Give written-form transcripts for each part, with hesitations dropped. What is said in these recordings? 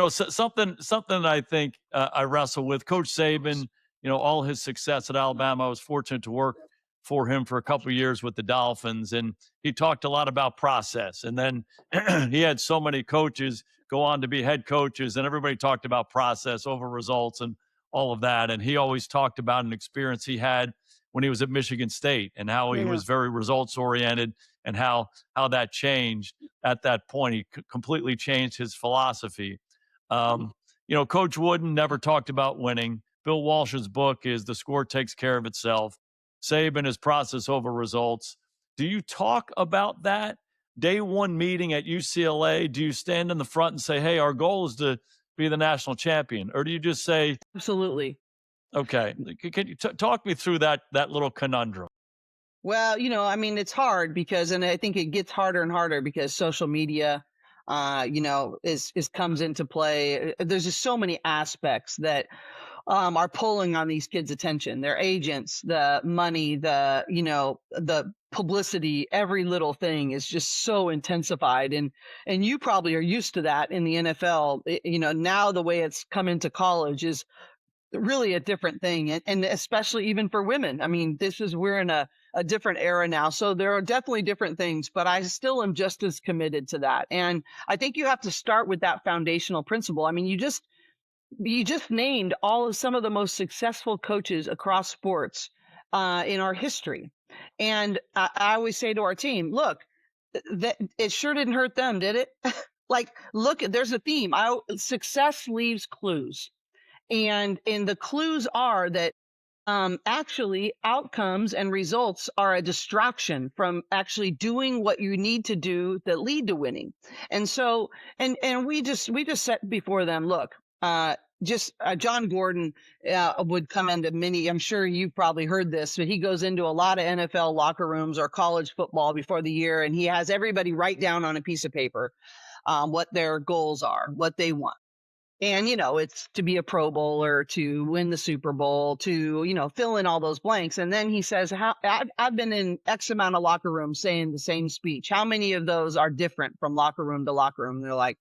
something I think I wrestle with. Coach Saban, all his success at Alabama. I was fortunate to work for him for a couple of years with the Dolphins, and he talked a lot about process. And then he had so many coaches go on to be head coaches, and everybody talked about process over results and all of that. And he always talked about an experience he had when he was at Michigan State and how he Yeah. was very results oriented and how that changed at that point. He completely changed his philosophy. Coach Wooden never talked about winning. Bill Walsh's book is The Score Takes Care of Itself. Saban is process over results. Do you talk about that day one meeting at UCLA? Do you stand in the front and say, hey, our goal is to be the national champion? Or do you just say, Absolutely. okay, can you talk me through that little conundrum? Well, it's hard because, and I think it gets harder and harder because social media, is comes into play. There's just so many aspects that are pulling on these kids' attention. Their agents, the money, the publicity, every little thing is just so intensified. And you probably are used to that in the NFL. Now the way it's come into college is really a different thing. And especially even for women. I mean, we're in a different era now. So there are definitely different things, but I still am just as committed to that. And I think you have to start with that foundational principle. I mean, you just named some of the most successful coaches across sports in our history. And I always say to our team, look, that it sure didn't hurt them, did it? Like, look, there's a theme. Success leaves clues. And the clues are that actually outcomes and results are a distraction from actually doing what you need to do that lead to winning. And so, and we just set before them, look, John Gordon would come into many, I'm sure you've probably heard this, but he goes into a lot of NFL locker rooms or college football before the year, and he has everybody write down on a piece of paper what their goals are, what they want. And, it's to be a Pro Bowler, to win the Super Bowl, to, fill in all those blanks. And then he says, I've been in X amount of locker rooms saying the same speech. How many of those are different from locker room to locker room? And they're like,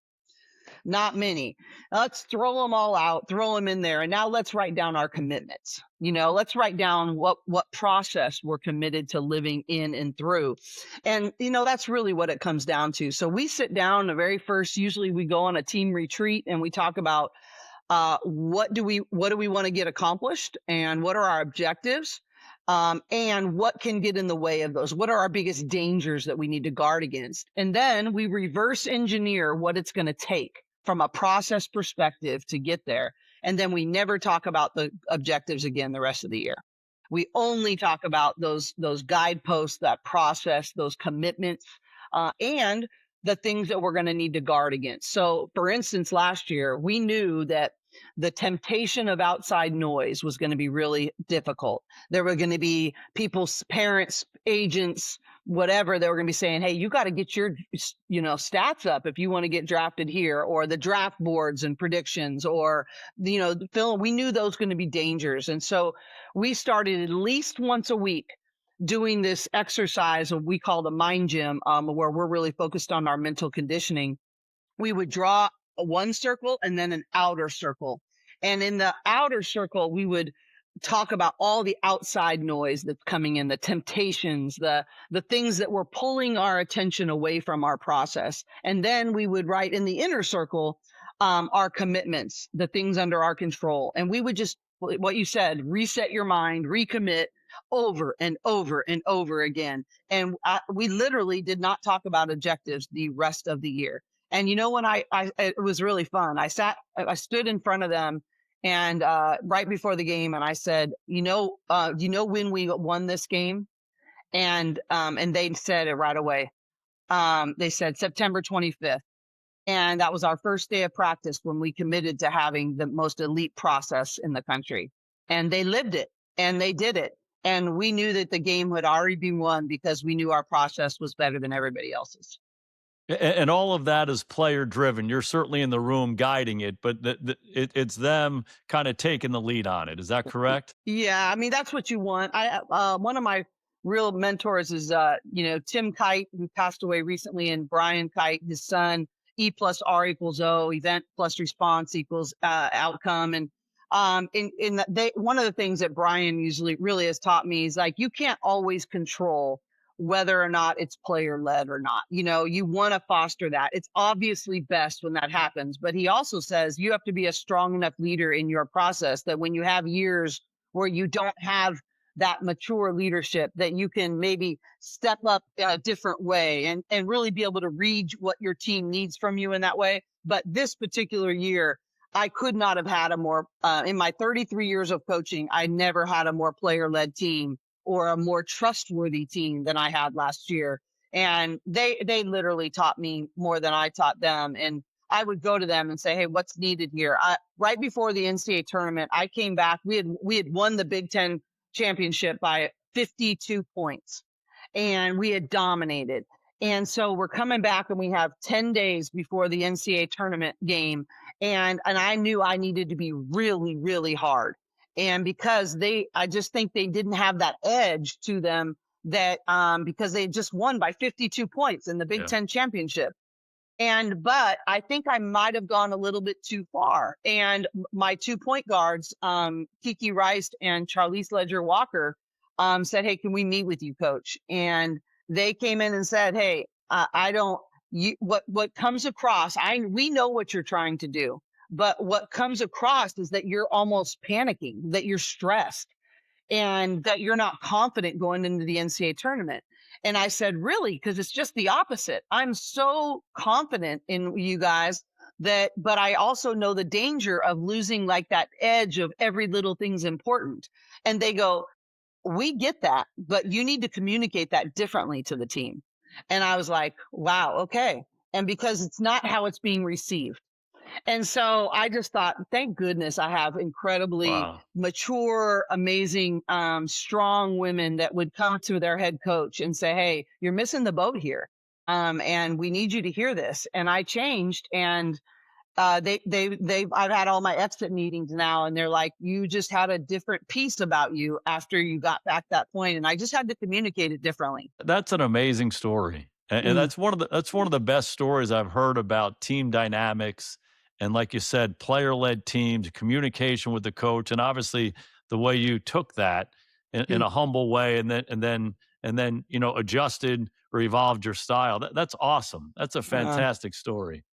not many. Let's throw them all out, throw them in there. And now let's write down our commitments. Let's write down what process we're committed to living in and through. And, that's really what it comes down to. So we sit down the very first, usually we go on a team retreat and we talk about what do we want to get accomplished and what are our objectives? And what can get in the way of those? What are our biggest dangers that we need to guard against? And then we reverse engineer what it's going to take from a process perspective to get there. And then we never talk about the objectives again the rest of the year. We only talk about those guideposts, that process, those commitments, and the things that we're going to need to guard against. So, for instance, last year, we knew that the temptation of outside noise was going to be really difficult. There were going to be people's parents, agents, whatever, they were going to be saying, hey, you got to get your, stats up if you want to get drafted here, or the draft boards and predictions, or, film. We knew those going to be dangers. And so we started at least once a week doing this exercise we call the mind gym, where we're really focused on our mental conditioning. We would draw one circle and then an outer circle. And in the outer circle, we would talk about all the outside noise that's coming in, the temptations, the things that were pulling our attention away from our process. And then we would write in the inner circle our commitments, the things under our control. And we would just, what you said, reset your mind, recommit over and over and over again. And we literally did not talk about objectives the rest of the year. And when it was really fun. I stood in front of them and right before the game, and I said, when we won this game? And they said it right away. They said September 25th. And that was our first day of practice when we committed to having the most elite process in the country. And they lived it and they did it. And we knew that the game would already be won because we knew our process was better than everybody else's. And all of that is player driven. You're certainly in the room guiding it, but it's them kind of taking the lead on it. Is that correct? Yeah, I mean, that's what you want. One of my real mentors is Tim Kite, who passed away recently, and Brian Kite, his son. E plus R equals O, event plus response equals outcome. And one of the things that Brian usually really has taught me is like, you can't always control whether or not it's player led or not. You want to foster that. It's obviously best when that happens. But he also says you have to be a strong enough leader in your process that when you have years where you don't have that mature leadership, that you can maybe step up in a different way and really be able to read what your team needs from you in that way. But this particular year, I could not have had a more, in my 33 years of coaching, I never had a more player-led team or a more trustworthy team than I had last year. And they literally taught me more than I taught them. And I would go to them and say, hey, what's needed here? Right before the NCAA tournament, I came back. We had won the Big Ten championship by 52 points, and we had dominated. And so we're coming back and we have 10 days before the NCAA tournament game. And I knew I needed to be really, really hard. And because I just think they didn't have that edge to them that, because they just won by 52 points in the Big Yeah. Ten championship. But I think I might have gone a little bit too far. And my 2 point guards, Kiki Rice and Charlize Ledger Walker, said, hey, can we meet with you, coach? And they came in and said, hey, what comes across, we know what you're trying to do, but what comes across is that you're almost panicking, that you're stressed, and that you're not confident going into the NCAA tournament. And I said, really? Because it's just the opposite. I'm so confident in you guys but I also know the danger of losing like that edge of every little thing's important. And they go, we get that, but you need to communicate that differently to the team. And I was like, wow, okay. And because it's not how it's being received. And so I just thought, thank goodness I have incredibly Wow. mature, amazing, strong women that would come to their head coach and say, hey, you're missing the boat here. And we need you to hear this. And I changed, and I've had all my exit meetings now, and they're like, you just had a different piece about you after you got back that point. And I just had to communicate it differently. That's an amazing story. And Mm. that's one of the best stories I've heard about team dynamics. And like you said, player-led teams, communication with the coach, and obviously the way you took that in Mm. a humble way, and then adjusted or evolved your style. That's awesome. That's a Uh, fantastic story.